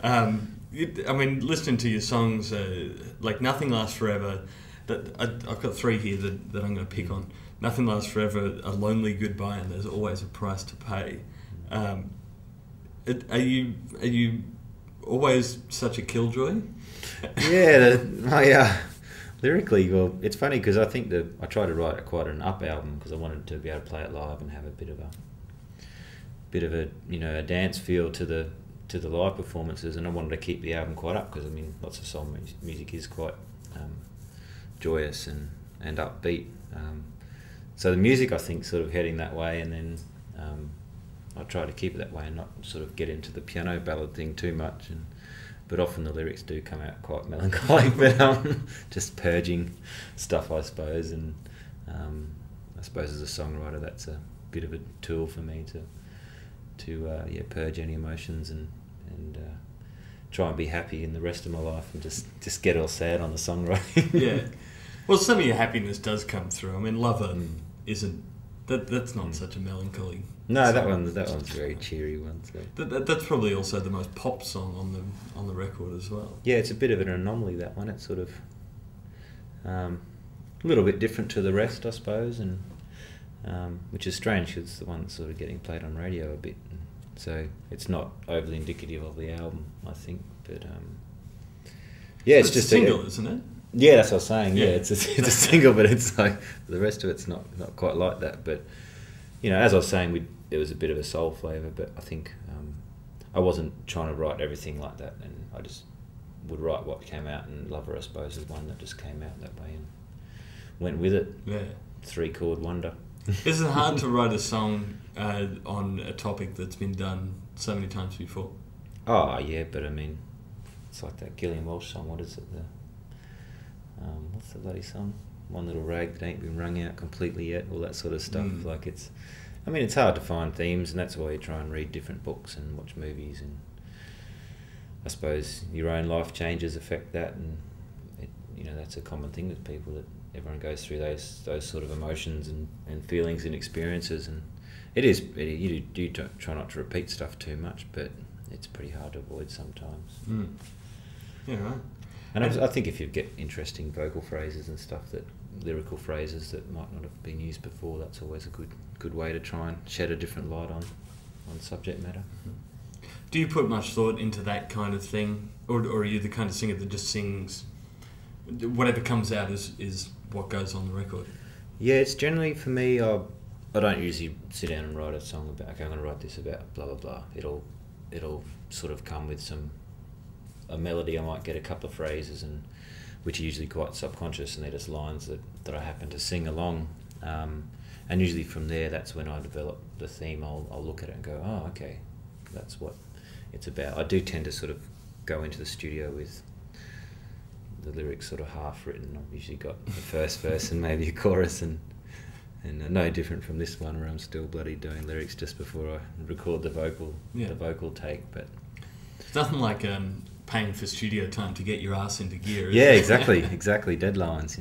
I mean, listening to your songs, like Nothing Lasts Forever, I've got three here that I'm going to pick on. Nothing Lasts Forever, A Lonely Goodbye, and There's Always a Price to Pay. Are you always such a killjoy? Yeah, lyrically, well, it's funny because I think that I tried to write quite an up album because I wanted to be able to play it live and have a bit of a a dance feel to the live performances, and I wanted to keep the album quite up because I mean lots of soul music is quite joyous and upbeat. So the music, I think, sort of heading that way, and then I try to keep it that way and not sort of get into the piano ballad thing too much. But often the lyrics do come out quite melancholic, but just purging stuff, I suppose. And I suppose as a songwriter, that's a bit of a tool for me to purge any emotions and try and be happy in the rest of my life and just get all sad on the songwriting. Yeah. Well, some of your happiness does come through. I mean, Lover isn't... That's not such a melancholy No, song. that one's a very cheery one. So. That's probably also the most pop song on the record as well. Yeah, it's a bit of an anomaly, that one. It's sort of a little bit different to the rest, I suppose, and which is strange because it's the one that's sort of getting played on radio a bit. So it's not overly indicative of the album, I think. But yeah, it's just a single, isn't it? Yeah, that's what I was saying. Yeah, it's a single, but it's like the rest of it's not quite like that. But as I was saying, there was a bit of a soul flavour, but I think I wasn't trying to write everything like that, and I just would write what came out. And Lover, I suppose, is one that just came out that way and went with it. Yeah, 3-chord wonder. Is it hard to write a song on a topic that's been done so many times before? Oh yeah, but I mean, it's like that Gillian Walsh song. What is it? What's the bloody song? One Little Rag That Ain't Been Wrung Out Completely Yet. All that sort of stuff. Like it's hard to find themes, and that's why you try and read different books and watch movies, and I suppose your own life changes affect that, and that's a common thing with people, that everyone goes through those sort of emotions and feelings and experiences, and you do try not to repeat stuff too much, but it's pretty hard to avoid sometimes. Yeah, right. And I think if you get interesting vocal phrases and stuff, lyrical phrases that might not have been used before, that's always a good way to try and shed a different light on subject matter. Do you put much thought into that kind of thing, or are you the kind of singer that just sings whatever comes out is what goes on the record? Yeah, it's generally, for me, I don't usually sit down and write a song about, okay, I'm going to write this about blah blah blah. It'll sort of come with a melody. I might get a couple of phrases, and which are usually quite subconscious, and they're just lines that I happen to sing along, and usually from there, that's when I develop the theme. I'll look at it and go, oh, okay, that's what it's about. I do tend to sort of go into the studio with the lyrics sort of half written. I've usually got the first verse and maybe a chorus, and no different from this one, where I'm still bloody doing lyrics just before I record the vocal take. But it's nothing like paying for studio time to get your ass into gear. Yeah, exactly. Deadlines,